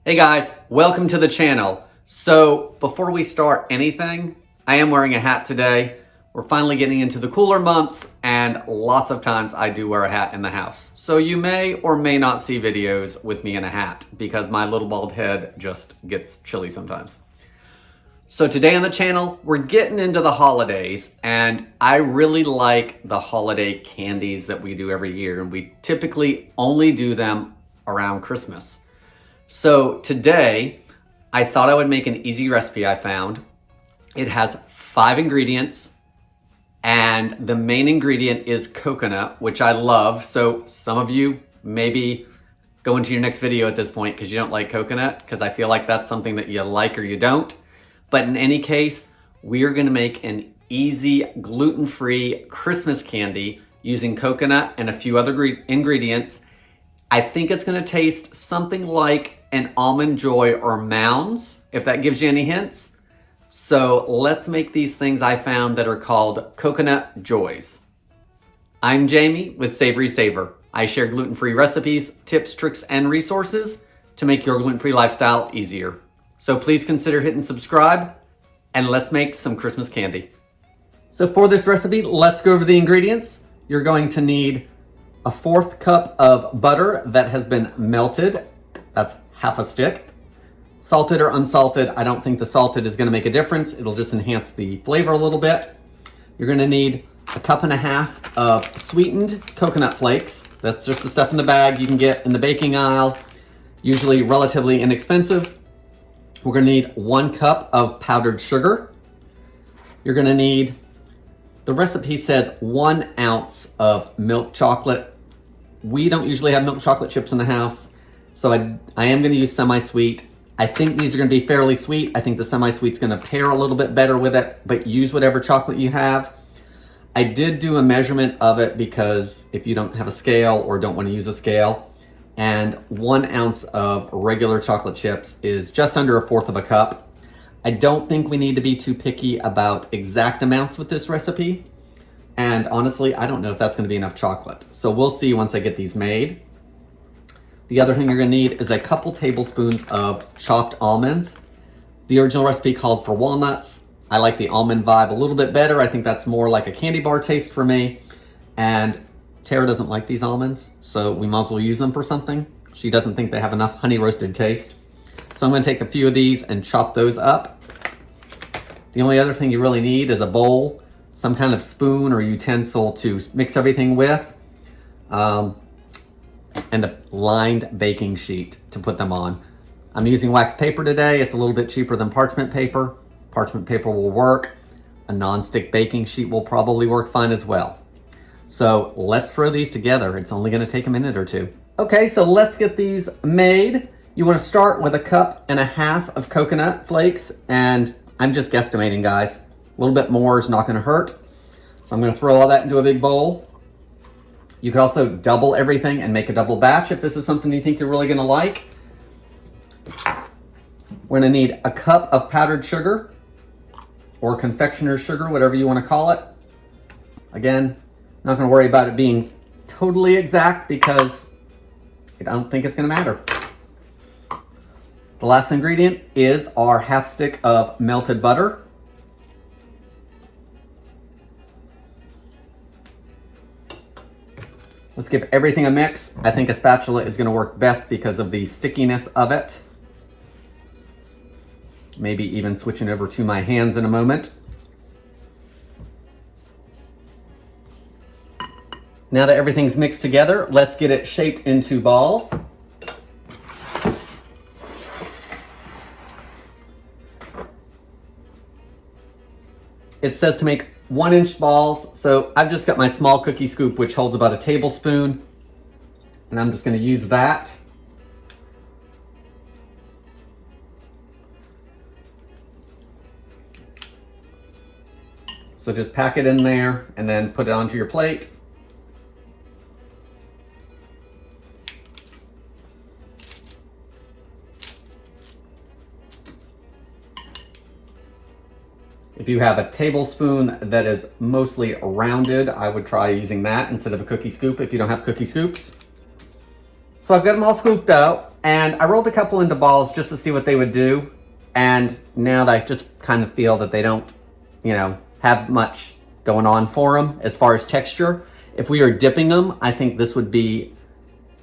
Hey guys, welcome to the channel. So before we start anything, I am wearing a hat today. We're finally getting into the cooler months and lots of times I do wear a hat in the house. So you may or may not see videos with me in a hat because my little bald head just gets chilly sometimes. So today on the channel, we're getting into the holidays and I really like the holiday candies that we do every year, and we typically only do them around Christmas. So today, I thought I would make an easy recipe I found. It has 5 ingredients, and the main ingredient is coconut, which I love. So some of you maybe go into your next video at this point because you don't like coconut, because I feel like that's something that you like or you don't. But in any case, we are gonna make an easy gluten-free Christmas candy using coconut and a few other ingredients. I think it's gonna taste something like an Almond Joy or Mounds, if that gives you any hints. So let's make these things I found that are called coconut JOYS. I'm Jamie with SavorySaver. I share gluten-free recipes, tips, tricks, and resources to make your gluten-free lifestyle easier. So please consider hitting subscribe and let's make some Christmas candy. So for this recipe, let's go over the ingredients. You're going to need a 1/4 cup of butter that has been melted. That's half a stick. Salted or unsalted, I don't think the salted is gonna make a difference. It'll just enhance the flavor a little bit. You're gonna need a 1.5 cups of sweetened coconut flakes. That's just the stuff in the bag you can get in the baking aisle, usually relatively inexpensive. We're gonna need 1 cup of powdered sugar. You're gonna need, the recipe says 1 ounce of milk chocolate. We don't usually have milk chocolate chips in the house, so I am gonna use semi-sweet. I think these are gonna be fairly sweet. I think the semi-sweet's gonna pair a little bit better with it, but use whatever chocolate you have. I did do a measurement of it because if you don't have a scale or don't wanna use a scale, and 1 ounce of regular chocolate chips is just under 1/4 cup. I don't think we need to be too picky about exact amounts with this recipe. And honestly, I don't know if that's gonna be enough chocolate. So we'll see once I get these made. The other thing you're gonna need is a couple tablespoons of chopped almonds. The original recipe called for walnuts. I like the almond vibe a little bit better. I think that's more like a candy bar taste for me. And Tara doesn't like these almonds, so we might as well use them for something. She doesn't think they have enough honey roasted taste. So I'm gonna take a few of these and chop those up. The only other thing you really need is a bowl, some kind of spoon or utensil to mix everything with, and a lined baking sheet to put them on. I'm using wax paper today. It's a little bit cheaper than parchment paper. Parchment paper will work. A non-stick baking sheet will probably work fine as well. So let's throw these together. It's only gonna take a minute or two. Okay, so let's get these made. You wanna start with 1.5 cups of coconut flakes, and I'm just guesstimating, guys. A little bit more is not gonna hurt. So I'm gonna throw all that into a big bowl. You could also double everything and make a double batch if this is something you think you're really gonna like. We're gonna need 1 cup of powdered sugar, or confectioner's sugar, whatever you wanna call it. Again, not gonna worry about it being totally exact because I don't think it's gonna matter. The last ingredient is our 1/2 stick of melted butter. Let's give everything a mix. I think a spatula is gonna work best because of the stickiness of it. Maybe even switching over to my hands in a moment. Now that everything's mixed together, let's get it shaped into balls. It says to make 1-inch balls, so I've just got my small cookie scoop, which holds about a tablespoon, and I'm just gonna use that. So just pack it in there and then put it onto your plate. If you have a tablespoon that is mostly rounded, I would try using that instead of a cookie scoop if you don't have cookie scoops. So I've got them all scooped out, And I rolled a couple into balls just to see what they would do. And now that I just kind of feel that they don't, have much going on for them as far as texture. If we are dipping them, I think this would be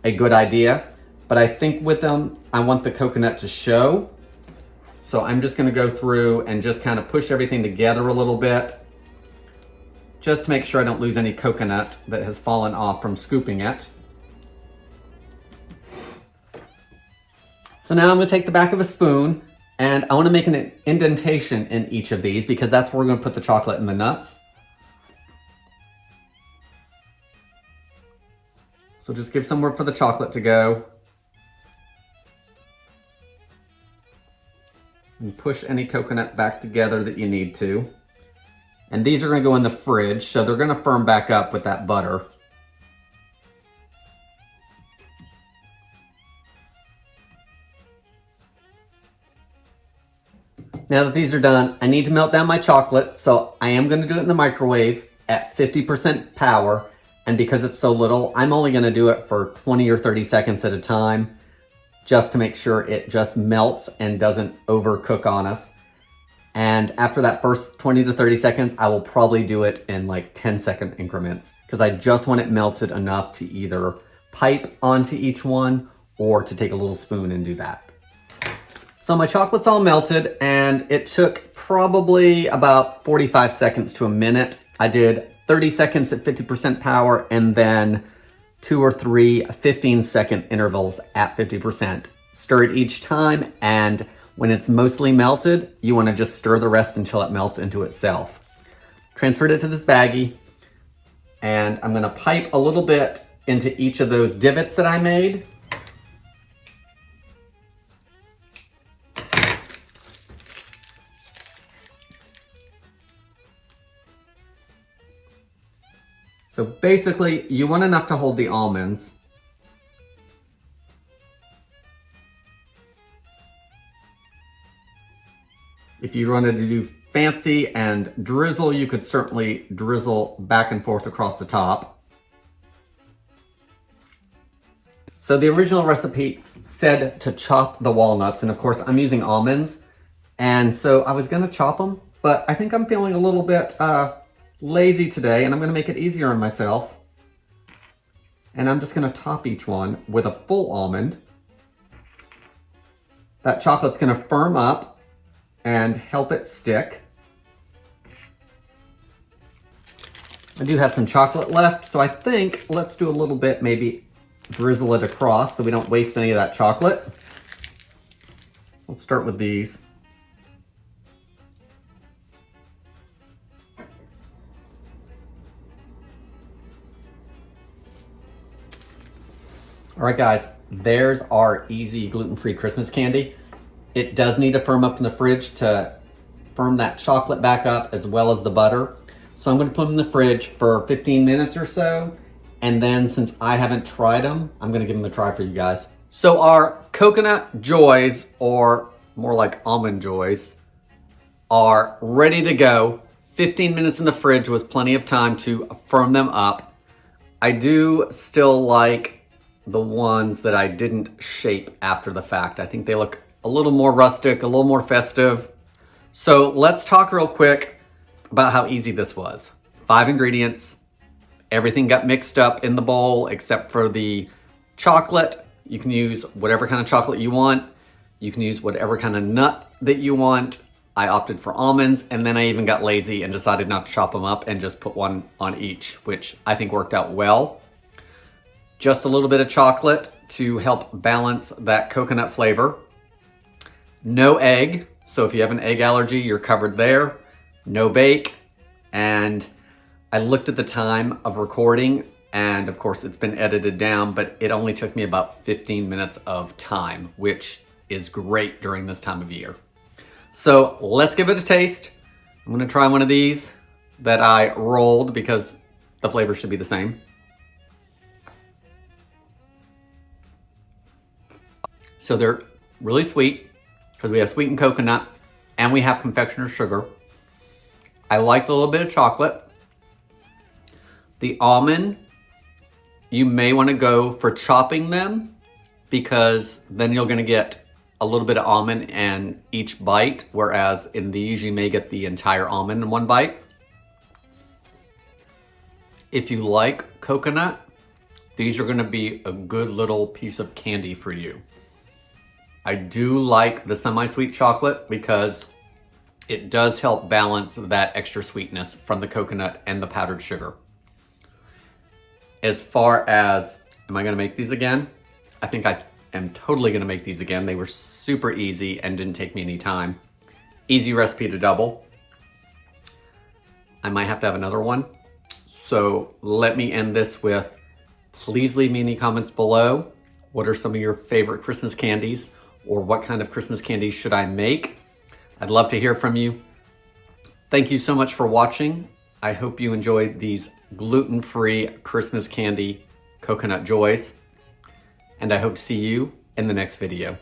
a good idea. But I think with them, I want the coconut to show. So I'm just gonna go through and just kind of push everything together a little bit, just to make sure I don't lose any coconut that has fallen off from scooping it. So now I'm gonna take the back of a spoon and I wanna make an indentation in each of these because that's where we're gonna put the chocolate and the nuts. So just give somewhere for the chocolate to go. And push any coconut back together that you need to. And these are gonna go in the fridge, so they're gonna firm back up with that butter. Now that these are done, I need to melt down my chocolate, so I am gonna do it in the microwave at 50% power. And because it's so little, I'm only gonna do it for 20 or 30 seconds at a time, just to make sure it just melts and doesn't overcook on us. And after that first 20 to 30 seconds, I will probably do it in like 10-second increments because I just want it melted enough to either pipe onto each one or to take a little spoon and do that. So my chocolate's all melted and it took probably about 45 seconds to a minute. I did 30 seconds at 50% power and then 2 or 3 15-second intervals at 50%. Stir it each time, and when it's mostly melted, you want to just stir the rest until it melts into itself. Transferred it to this baggie, and I'm going to pipe a little bit into each of those divots that I made. So basically, you want enough to hold the almonds. If you wanted to do fancy and drizzle, you could certainly drizzle back and forth across the top. So the original recipe said to chop the walnuts, and of course I'm using almonds. And so I was gonna chop them, but I think I'm feeling a little bit lazy today, and I'm gonna make it easier on myself. And I'm just gonna top each one with a full almond. That chocolate's gonna firm up and help it stick. I do have some chocolate left, so I think let's do a little bit, maybe drizzle it across so we don't waste any of that chocolate. Let's start with these. All right, guys, there's our easy gluten-free Christmas candy. It does need to firm up in the fridge to firm that chocolate back up as well as the butter. So I'm gonna put them in the fridge for 15 minutes or so. And then since I haven't tried them, I'm gonna give them a try for you guys. So our coconut JOYS, or more like almond JOYS, are ready to go. 15 minutes in the fridge was plenty of time to firm them up. I do still like the ones that I didn't shape after the fact. I think they look a little more rustic, a little more festive. So let's talk real quick about how easy this was. 5 ingredients, everything got mixed up in the bowl except for the chocolate. You can use whatever kind of chocolate you want. You can use whatever kind of nut that you want. I opted for almonds, and then I even got lazy and decided not to chop them up and just put one on each, which I think worked out well. Just a little bit of chocolate to help balance that coconut flavor. No egg, so if you have an egg allergy, you're covered there. No bake, and I looked at the time of recording, and of course it's been edited down, but it only took me about 15 minutes of time, which is great during this time of year. So let's give it a taste. I'm gonna try one of these that I rolled because the flavor should be the same. So they're really sweet because we have sweetened coconut and we have confectioner's sugar. I like a little bit of chocolate. The almond, you may want to go for chopping them because then you're gonna get a little bit of almond in each bite, whereas in these you may get the entire almond in one bite. If you like coconut, these are gonna be a good little piece of candy for you. I do like the semi-sweet chocolate because it does help balance that extra sweetness from the coconut and the powdered sugar. As far as, am I gonna make these again? I think I am totally gonna make these again. They were super easy and didn't take me any time. Easy recipe to double. I might have to have another one. So let me end this with, please leave me any comments below. What are some of your favorite Christmas candies, or what kind of Christmas candies should I make? I'd love to hear from you. Thank you so much for watching. I hope you enjoyed these gluten-free Christmas candy coconut joys, and I hope to see you in the next video.